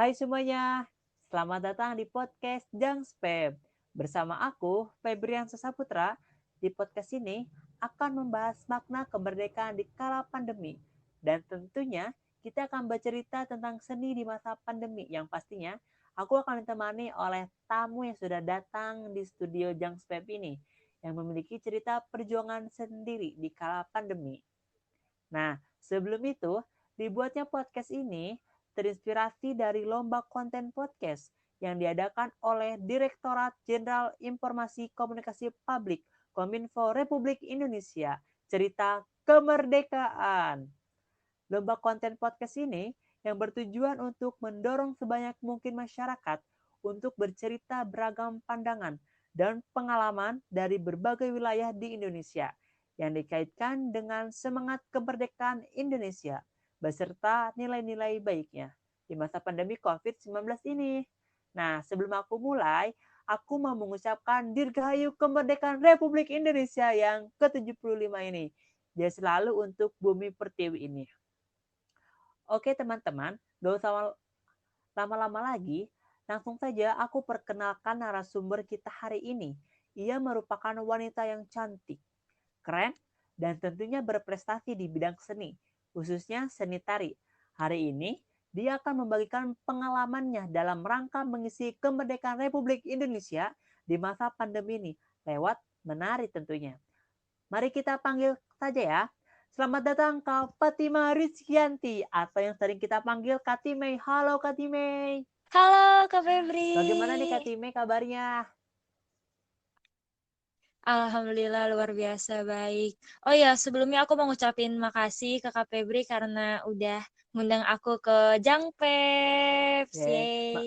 Hai semuanya, selamat datang di podcast Jangspem. Bersama aku, Febrian Saputra. Di podcast ini akan membahas makna kemerdekaan di kala pandemi. Dan tentunya kita akan bercerita tentang seni di masa pandemi yang pastinya aku akan ditemani oleh tamu yang sudah datang di studio Jangspem ini yang memiliki cerita perjuangan sendiri di kala pandemi. Nah, sebelum itu, dibuatnya podcast ini terinspirasi dari lomba konten podcast yang diadakan oleh Direktorat Jenderal Informasi Komunikasi Publik Kominfo Republik Indonesia, cerita kemerdekaan. Lomba konten podcast ini yang bertujuan untuk mendorong sebanyak mungkin masyarakat untuk bercerita beragam pandangan dan pengalaman dari berbagai wilayah di Indonesia yang dikaitkan dengan semangat kemerdekaan Indonesia beserta nilai-nilai baiknya di masa pandemi COVID-19 ini. Nah, sebelum aku mulai, aku mau mengucapkan Dirgahayu Kemerdekaan Republik Indonesia yang ke-75 ini. Dia selalu untuk bumi pertiwi ini. Oke teman-teman, gak usah lama-lama lagi, langsung saja aku perkenalkan narasumber kita hari ini. Ia merupakan wanita yang cantik, keren, dan tentunya berprestasi di bidang seni, khususnya seni tari. Hari ini, dia akan membagikan pengalamannya dalam rangka mengisi kemerdekaan Republik Indonesia di masa pandemi ini, lewat menari tentunya. Mari kita panggil saja ya. Selamat datang Kak Fatima Rizkyanti atau yang sering kita panggil Kak Timei. Halo Kak Timei. Halo Kak Febri. Bagaimana nih Kak Timei kabarnya? Alhamdulillah luar biasa baik. Oh ya, sebelumnya aku mau ngucapin makasih ke Kak Febri karena udah ngundang aku ke Jangpeps. Ya,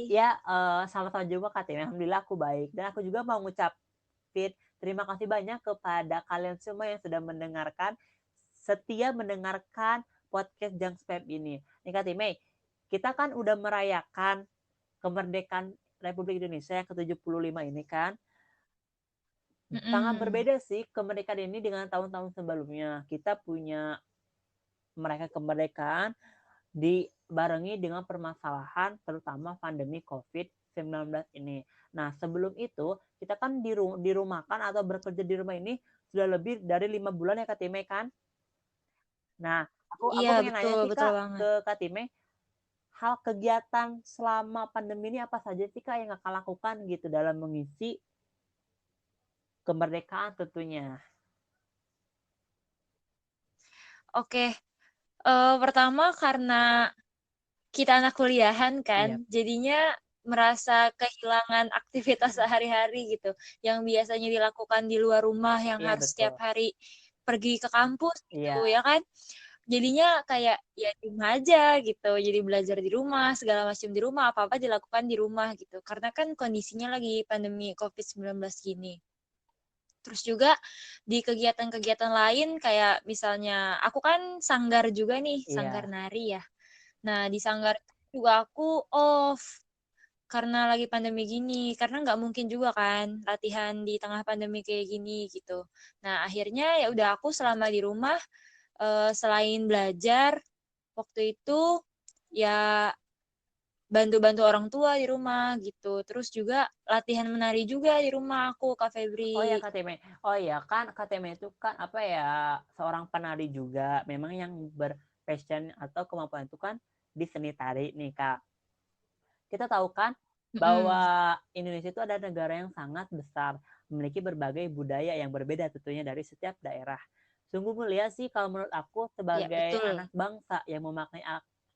Yeay. sama-sama juga Kak Timei. Alhamdulillah aku baik. Dan aku juga mau ngucapin terima kasih banyak kepada kalian semua yang sudah setia mendengarkan podcast Jang Spam ini. Nih Kak Timei, kita kan udah merayakan kemerdekaan Republik Indonesia yang ke-75 ini kan. Sangat Mm-mm. berbeda sih kemerdekaan ini dengan tahun-tahun sebelumnya. Kita punya merayakan kemerdekaan dibarengi dengan permasalahan terutama pandemi COVID-19 ini. Nah, sebelum itu kita kan dirumahkan atau bekerja di rumah ini sudah lebih dari 5 bulan ya Kak Time kan? Nah, aku Iya, pengen nanya betul, sih betul Kak banget. ke Kak Time, hal kegiatan selama pandemi ini apa saja sih Kak yang Kakak lakukan gitu dalam mengisi kemerdekaan tentunya? Oke, pertama karena kita anak kuliahan kan, Iya, jadinya merasa kehilangan aktivitas sehari-hari gitu, yang biasanya dilakukan di luar rumah, yang iya harus betul. setiap hari pergi ke kampus gitu, Iya. ya kan? Jadinya kayak ya di rumah aja gitu, jadi belajar di rumah, segala macam di rumah, apa-apa dilakukan di rumah gitu, karena kan kondisinya lagi pandemi COVID-19 gini. Terus juga di kegiatan-kegiatan lain kayak misalnya aku kan sanggar juga nih, sanggar Iya. nari ya. Nah, di sanggar juga aku off karena lagi pandemi gini, karena nggak mungkin juga kan latihan di tengah pandemi kayak gini gitu. Nah, akhirnya ya udah aku selama di rumah selain belajar waktu itu ya bantu-bantu orang tua di rumah gitu. Terus juga latihan menari juga di rumah aku, Kak Oh ya Febri. KTM. Oh ya kan KTM itu kan apa ya seorang penari juga. Memang yang berpassion atau kemampuan itu kan di seni tari nih Kak. Kita tahu kan Mm-mm. bahwa Indonesia itu ada negara yang sangat besar, memiliki berbagai budaya yang berbeda tentunya dari setiap daerah. Sungguh mulia sih kalau menurut aku Ya, sebagai betul. anak bangsa yang memaknai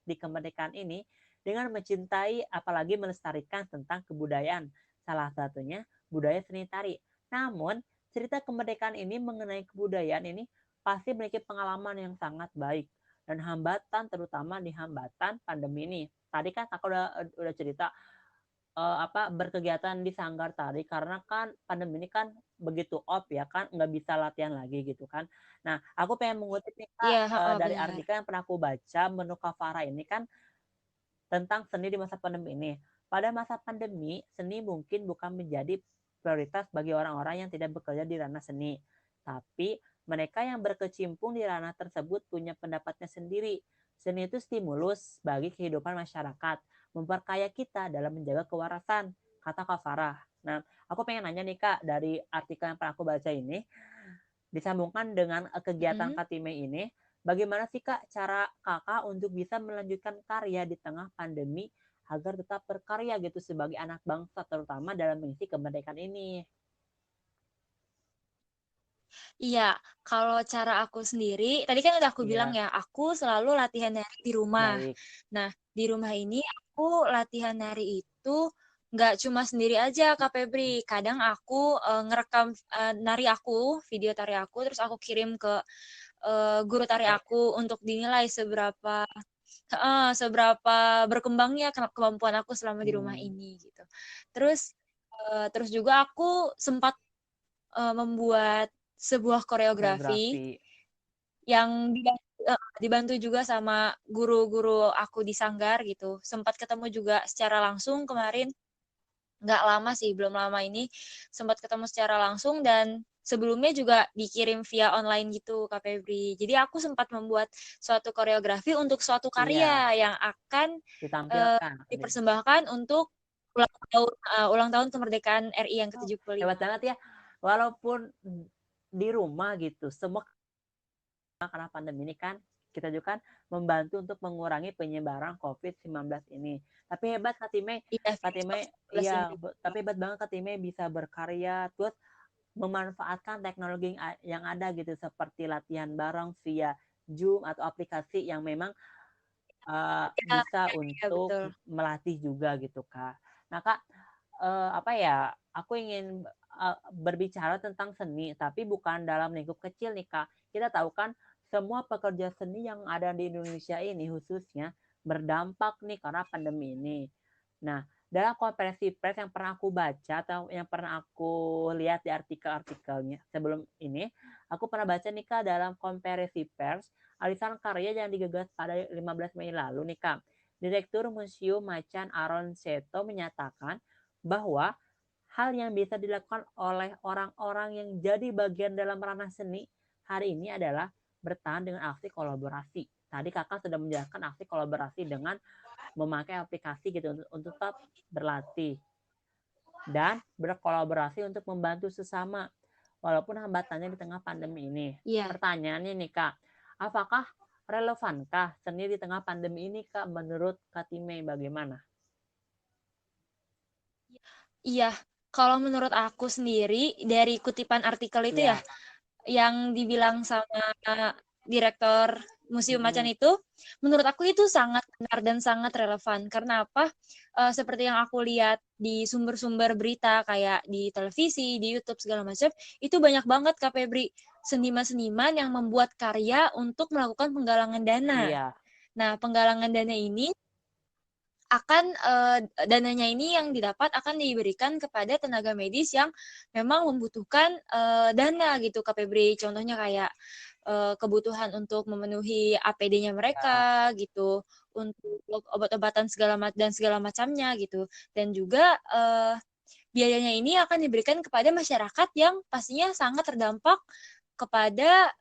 di kemerdekaan ini dengan mencintai apalagi melestarikan tentang kebudayaan. Salah satunya budaya seni tari. Namun, cerita kemerdekaan ini mengenai kebudayaan ini pasti memiliki pengalaman yang sangat baik dan hambatan terutama di hambatan pandemi ini. Tadi kan aku udah cerita berkegiatan di sanggar tari karena kan pandemi ini kan begitu off ya kan nggak bisa latihan lagi gitu kan. Nah aku pengen mengutip nih Kak Iya, heeh, dari benar. artikel yang pernah aku baca Menu Kafara ini kan tentang seni di masa pandemi ini. Pada masa pandemi seni mungkin bukan menjadi prioritas bagi orang-orang yang tidak bekerja di ranah seni, tapi mereka yang berkecimpung di ranah tersebut punya pendapatnya sendiri. Seni itu stimulus bagi kehidupan masyarakat, memperkaya kita dalam menjaga kewarasan, kata Kak Farah. Nah, aku pengen nanya nih Kak, dari artikel yang pernah aku baca ini, disambungkan dengan kegiatan Mm-mm. Katime ini, bagaimana sih Kak cara Kakak untuk bisa melanjutkan karya di tengah pandemi agar tetap berkarya gitu sebagai anak bangsa, terutama dalam mengisi kemerdekaan ini? Iya, kalau cara aku sendiri, tadi kan udah aku bilang Iya, ya, aku selalu latihan nari di rumah. baik. Nah, di rumah ini aku latihan nari itu nggak cuma sendiri aja, Kak Febri. Kadang aku ngerekam nari aku, video tari aku, terus aku kirim ke guru tari aku untuk dinilai seberapa berkembangnya kemampuan aku selama di rumah Hmm, ini gitu. Terus terus juga aku sempat membuat sebuah koreografi koreografi. yang dibantu juga sama guru-guru aku di Sanggar gitu. Sempat ketemu juga secara langsung kemarin, nggak lama sih, belum lama ini sempat ketemu secara langsung dan sebelumnya juga dikirim via online gitu Kak Febri. Jadi aku sempat membuat suatu koreografi untuk suatu Iya, karya yang akan ditampilkan. dipersembahkan untuk ulang tahun kemerdekaan RI yang Oh, ke-75. hebat banget ya. Walaupun di rumah gitu, semua karena pandemi ini kan kita juga kan membantu untuk mengurangi penyebaran COVID-19 ini. Tapi hebat Katime, Iya, virus Katime COVID-19 ini. iya, tapi hebat banget Katime bisa berkarya terus memanfaatkan teknologi yang ada gitu seperti latihan bareng via Zoom atau aplikasi yang memang Iya, bisa iya, untuk betul. melatih juga gitu Kak. Nah Kak, apa ya, aku ingin berbicara tentang seni, tapi bukan dalam lingkup kecil nih Kak. Kita tahu kan semua pekerja seni yang ada di Indonesia ini khususnya berdampak nih karena pandemi ini. Nah, dalam konferensi pers yang pernah aku baca atau yang pernah aku lihat di artikel-artikelnya sebelum ini, aku pernah baca nih Kak dalam konferensi pers arisan karya yang digagas pada 15 Mei lalu nih Kak. Direktur Museum Macan Aron Seto menyatakan bahwa hal yang bisa dilakukan oleh orang-orang yang jadi bagian dalam ranah seni hari ini adalah bertahan dengan aksi kolaborasi. Tadi kakak sudah menjelaskan aksi kolaborasi dengan memakai aplikasi gitu untuk tetap berlatih dan berkolaborasi untuk membantu sesama walaupun hambatannya di tengah pandemi ini. Iya, Pertanyaannya nih Kak, apakah relevankah seni di tengah pandemi ini Kak menurut Katime bagaimana? iya. Kalau menurut aku sendiri, dari kutipan artikel itu ya, Iya. yang dibilang sama direktur Museum Macan Mm-mm. itu, menurut aku itu sangat benar dan sangat relevan. Karena apa? Seperti yang aku lihat di sumber-sumber berita, kayak di televisi, di YouTube, segala macam, itu banyak banget Kak Febri, seniman-seniman yang membuat karya untuk melakukan penggalangan dana. Iya. Nah, penggalangan dana ini dananya ini yang didapat akan diberikan kepada tenaga medis yang memang membutuhkan dana gitu Kak Febri. Contohnya kayak kebutuhan untuk memenuhi APD-nya mereka gitu, untuk obat-obatan dan segala macamnya gitu. Dan juga biayanya ini akan diberikan kepada masyarakat yang pastinya sangat terdampak pada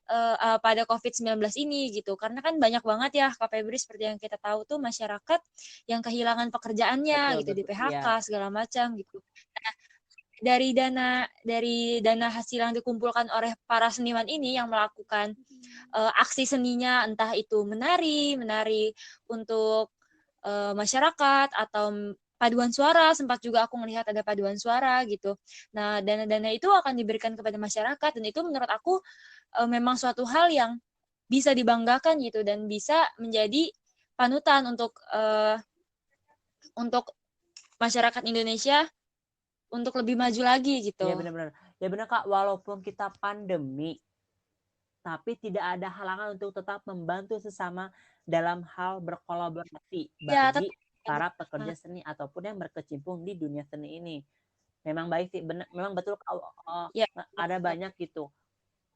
COVID-19 ini gitu. Karena kan banyak banget ya Kak Febri, seperti yang kita tahu tuh masyarakat yang kehilangan pekerjaannya Betul gitu, di betul. PHK Iya. segala macam gitu. Dari dana hasil yang dikumpulkan oleh para seniman ini yang melakukan aksi seninya, entah itu menari untuk masyarakat atau paduan suara, sempat juga aku melihat ada paduan suara gitu. Nah, dana-dana itu akan diberikan kepada masyarakat dan itu menurut aku memang suatu hal yang bisa dibanggakan gitu dan bisa menjadi panutan untuk masyarakat Indonesia untuk lebih maju lagi Iya gitu. benar-benar. Ya benar Kak, walaupun kita pandemi, tapi tidak ada halangan untuk tetap membantu sesama dalam hal berkolaborasi Ya, bagi tetap para pekerja seni ataupun yang berkecimpung di dunia seni ini. Memang baik sih, memang betul ya, ada banyak gitu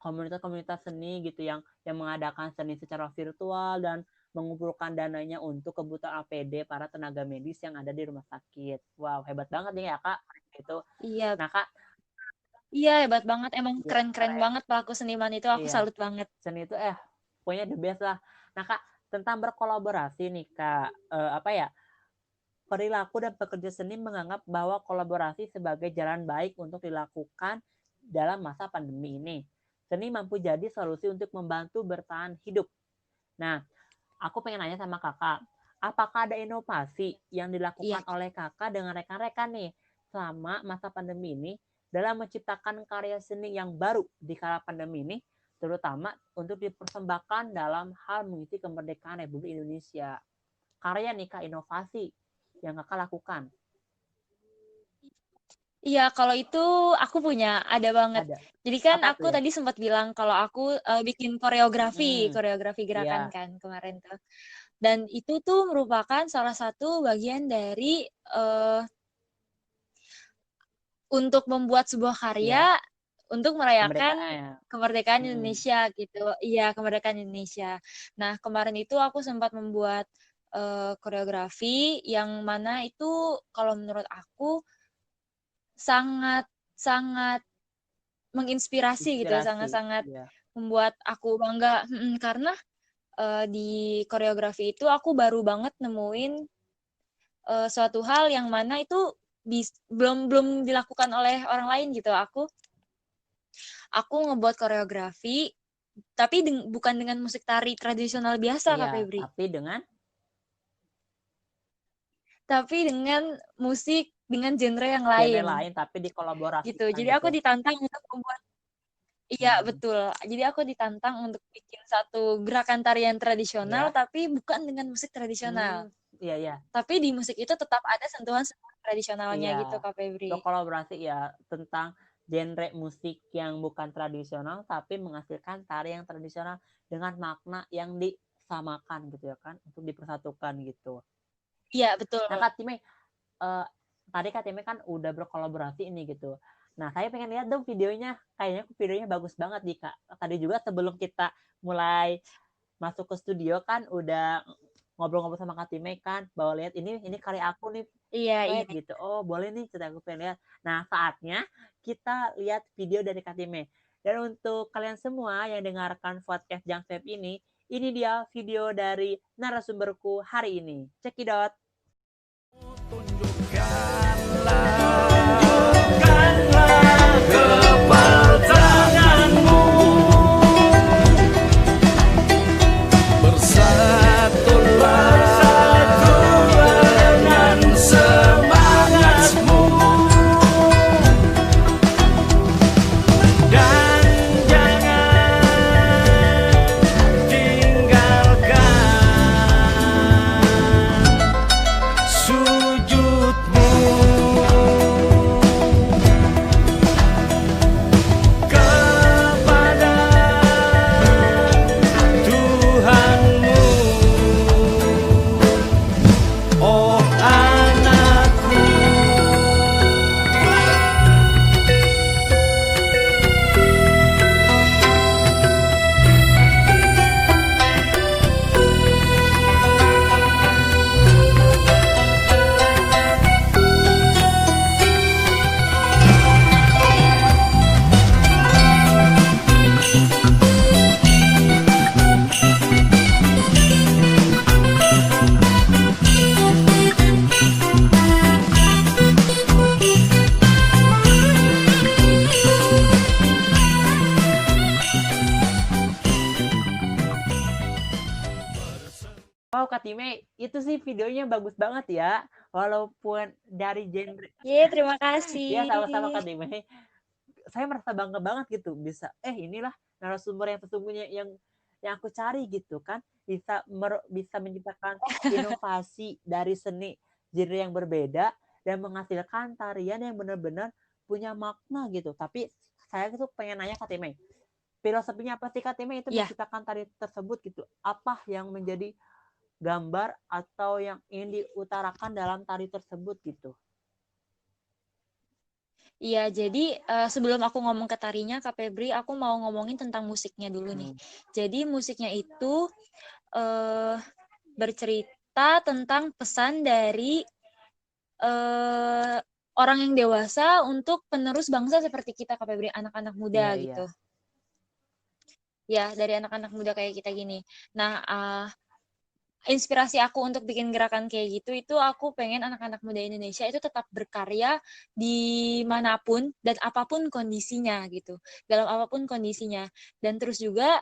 komunitas-komunitas seni gitu yang mengadakan seni secara virtual dan mengumpulkan dananya untuk kebutuhan APD para tenaga medis yang ada di rumah sakit. Wow, hebat banget nih ya Kak. Itu. iya, Nah Kak, iya hebat banget. Emang ya, keren-keren banget pelaku seniman itu. Aku iya, salut banget. seni itu pokoknya the best lah. Nah Kak, tentang berkolaborasi nih Kak, apa ya? perilaku dan pekerja seni menganggap bahwa kolaborasi sebagai jalan baik untuk dilakukan dalam masa pandemi ini. Seni mampu jadi solusi untuk membantu bertahan hidup. Nah, aku pengen nanya sama kakak, apakah ada inovasi yang Iya. dilakukan oleh kakak dengan rekan-rekan nih selama masa pandemi ini dalam menciptakan karya seni yang baru di kala pandemi ini, terutama untuk dipersembahkan dalam hal mengisi kemerdekaan Republik Indonesia. Karya nih kak, inovasi yang kakak lakukan. Iya, kalau itu aku punya, ada banget. Ada. Jadi kan Apa tuh aku ya? tadi sempat bilang kalau aku bikin koreografi, Mm-mm. koreografi gerakan Iya. kan kemarin tuh. Dan itu tuh merupakan salah satu bagian dari untuk membuat sebuah Iya. karya untuk merayakan Kemerdekaan ya. kemerdekaan Mm. Indonesia gitu. Iya, kemerdekaan Indonesia. Nah, kemarin itu aku sempat membuat koreografi yang mana itu kalau menurut aku sangat sangat menginspirasi gitu, Inspirasi. sangat-sangat Iya. membuat aku bangga karena di koreografi itu aku baru banget nemuin suatu hal yang mana itu belum belum dilakukan oleh orang lain gitu. Aku ngebuat koreografi tapi bukan dengan musik tari tradisional biasa, Kak Iya, Febri. tapi dengan Tapi dengan musik dengan genre yang genre lain lain tapi gitu. dikolaborasikan Jadi gitu. aku ditantang untuk membuat. Iya, Hmm. betul. Jadi aku ditantang untuk bikin satu gerakan tarian tradisional, Iya. tapi bukan dengan musik tradisional. Iya, iya. Tapi di musik itu tetap ada sentuhan-sentuhan tradisionalnya gitu, Iya. Kak Itu Febri. kolaborasi ya tentang genre musik yang bukan tradisional tapi menghasilkan tari yang tradisional dengan makna yang disamakan gitu ya kan, untuk dipersatukan gitu. Iya, betul. Nah Kak Time, tadi Kak Time kan udah berkolaborasi ini gitu. Nah saya pengen lihat dong videonya, kayaknya videonya bagus banget nih Kak. Tadi juga sebelum kita mulai masuk ke studio kan udah ngobrol-ngobrol sama Kak Time kan, bahwa lihat ini karya aku nih Iya, iya. Pep gitu. Oh boleh nih, cerita aku pengen lihat. Nah saatnya kita lihat video dari Kak Time. Dan untuk kalian semua yang dengarkan podcast Jang Pep ini dia video dari narasumberku hari ini. Check it out. Wow Kak Time, itu sih videonya bagus banget ya. Walaupun dari genre. Iya, terima Ya kasih. sama-sama Kak Time. Saya merasa bangga banget gitu bisa inilah narasumber yang sesungguhnya yang aku cari gitu kan, bisa menciptakan inovasi dari seni genre yang berbeda dan menghasilkan tarian yang benar-benar punya makna gitu. Tapi saya tuh pengen nanya Kak Time, filosofinya apa sih Kak Time itu Ya, menciptakan tari tersebut gitu? Apa yang menjadi gambar atau yang ingin diutarakan dalam tari tersebut gitu? iya. Jadi sebelum aku ngomong ke tarinya, Kak Febri, aku mau ngomongin tentang musiknya dulu nih. Jadi musiknya itu bercerita tentang pesan dari orang yang dewasa untuk penerus bangsa seperti kita, Kak Febri, anak-anak muda Iya, iya. gitu. Ya, dari anak-anak muda kayak kita gini. Nah, inspirasi aku untuk bikin gerakan kayak gitu itu aku pengen anak-anak muda Indonesia itu tetap berkarya dimanapun dan apapun kondisinya gitu, dalam apapun kondisinya. Dan terus juga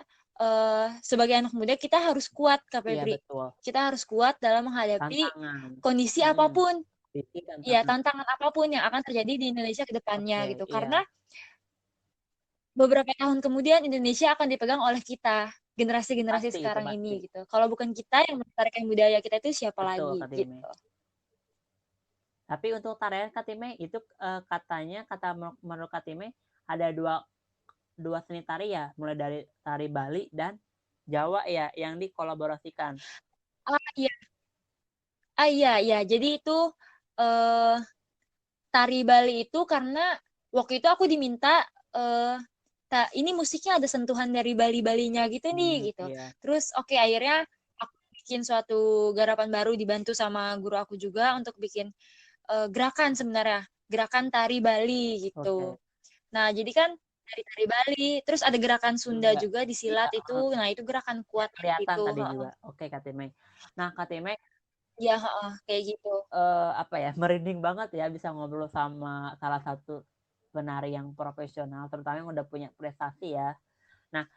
sebagai anak muda kita harus kuat, Kak Iya Febri. betul. Kita harus kuat dalam menghadapi Tantangan. kondisi Mm-mm. apapun, Titik ya tantangan. tantangan apapun yang akan terjadi di Indonesia ke depannya Oke, gitu. Karena iya. beberapa tahun kemudian Indonesia akan dipegang oleh kita, generasi-generasi Pasti itu sekarang pasti. ini gitu. Kalau bukan kita yang melestarikan budaya kita itu siapa Betul, lagi Kak Time. gitu. Tapi untuk tarian Kak Time itu katanya menurut Kak Time ada dua seni tari ya, mulai dari tari Bali dan Jawa ya yang dikolaborasikan. Iya, iya. Jadi itu eh tari Bali itu karena waktu itu aku diminta eh ini musiknya ada sentuhan dari Bali-Balinya gitu nih gitu. Iya. Terus oke, akhirnya aku bikin suatu garapan baru dibantu sama guru aku juga untuk bikin gerakan sebenarnya, gerakan tari Bali gitu. Oke. Nah, jadi kan dari tari Bali, terus ada gerakan Sunda Sunda. juga di Iya, silat itu. Nah, itu gerakan ya, kuatnya kelihatan gitu. tadi juga. Oke, Kak Time. Nah, Kak Time Iya, kayak gitu. apa ya, merinding banget ya bisa ngobrol sama salah satu penari yang profesional, terutama yang udah punya prestasi ya. Nah,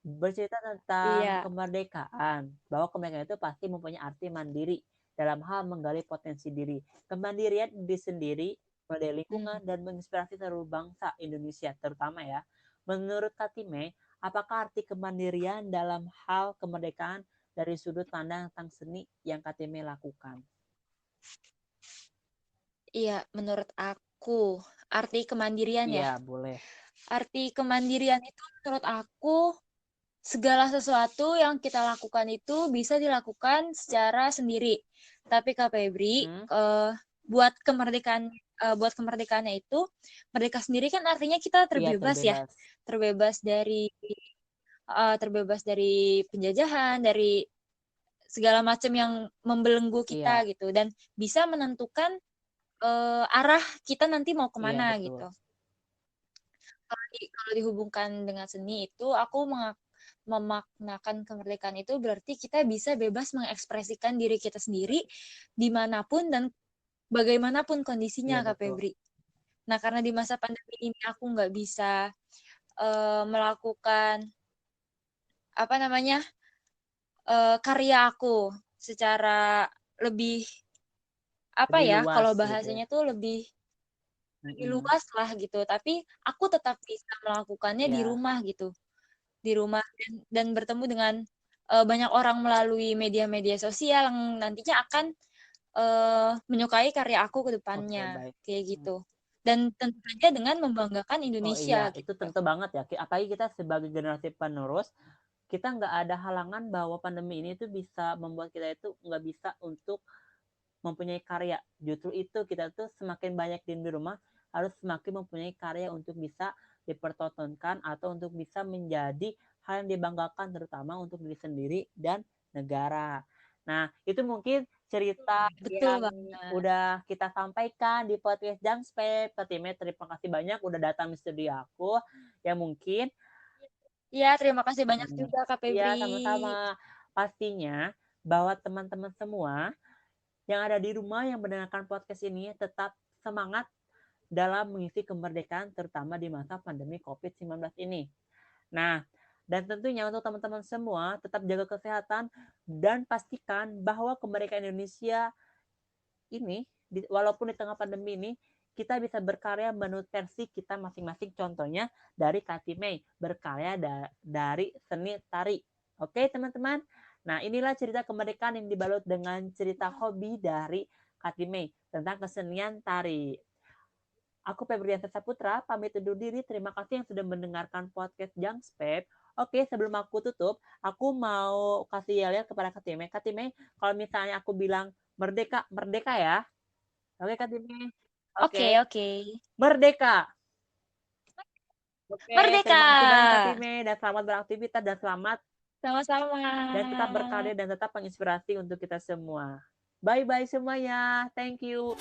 bercerita tentang Iya. kemerdekaan, bahwa kemerdekaan itu pasti mempunyai arti mandiri dalam hal menggali potensi diri. Kemandirian diri sendiri, dari Hmm. lingkungan, dan menginspirasi seluruh bangsa Indonesia terutama ya. Menurut Katime, apakah arti kemandirian dalam hal kemerdekaan dari sudut pandang tentang seni yang Katime lakukan? Iya, menurut aku arti kemandirian ya. Iya, boleh. Arti kemandirian itu menurut aku segala sesuatu yang kita lakukan itu bisa dilakukan secara sendiri. Tapi Kak Febri, Hmm? buat kemerdekaannya itu, merdeka sendiri kan artinya kita Iya, terbebas ya, terbebas. terbebas dari penjajahan, dari segala macam yang membelenggu kita Iya, gitu, dan bisa menentukan arah kita nanti mau iya kemana betul. gitu. Kalau dihubungkan dengan seni itu, aku memaknakan kemerdekaan itu berarti kita bisa bebas mengekspresikan diri kita sendiri dimanapun dan bagaimanapun Iya kondisinya, Kak betul. Febri. Nah, karena di masa pandemi ini aku nggak bisa melakukan apa namanya karya aku secara lebih apa Lebih ya, luas kalau gitu ya. bahasanya tuh lebih Mm-mm. luas lah gitu. Tapi aku tetap bisa melakukannya di Iya, rumah gitu, di rumah dan bertemu dengan banyak orang melalui media-media sosial yang nantinya akan menyukai karya aku ke oke depannya baik. kayak Hmm. gitu. Dan tentu saja dengan membanggakan Oh iya, Indonesia itu gitu. tentu banget ya. Apalagi kita sebagai generasi penerus, kita nggak ada halangan bahwa pandemi ini tuh bisa membuat kita itu nggak bisa untuk mempunyai karya. Justru itu kita tuh semakin banyak di rumah harus semakin mempunyai karya untuk bisa dipertontonkan atau untuk bisa menjadi hal yang dibanggakan terutama untuk diri sendiri dan negara. Nah, itu mungkin cerita Betul yang banget. udah kita sampaikan di podcast Jangspep. Fatime, terima kasih banyak udah datang di studio aku. Ya mungkin Ya, terima kasih banyak juga Kak ya Febri. sama-sama pastinya bahwa teman-teman semua yang ada di rumah yang mendengarkan podcast ini tetap semangat dalam mengisi kemerdekaan terutama di masa pandemi COVID-19 ini. Nah, dan tentunya untuk teman-teman semua tetap jaga kesehatan dan pastikan bahwa kemerdekaan Indonesia ini walaupun di tengah pandemi ini kita bisa berkarya menurut versi kita masing-masing. Contohnya dari Katime berkarya dari seni tari. Oke teman-teman. Nah inilah cerita kemerdekaan yang dibalut dengan cerita hobi dari Katime tentang kesenian tari. Aku Febriansa Saputra, pamit undur diri. Terima kasih yang sudah mendengarkan podcast Jangspep. Oke, sebelum aku tutup, aku mau kasih yel kepada Katime. Katime, kalau misalnya aku bilang merdeka, merdeka ya. Oke, Katime. Oke, Oke, oke. merdeka. Oke, Merdeka! terima kasih banyak Katime dan selamat beraktivitas Sama-sama. dan tetap berkarya dan tetap menginspirasi untuk kita semua. Bye bye semuanya. Thank you.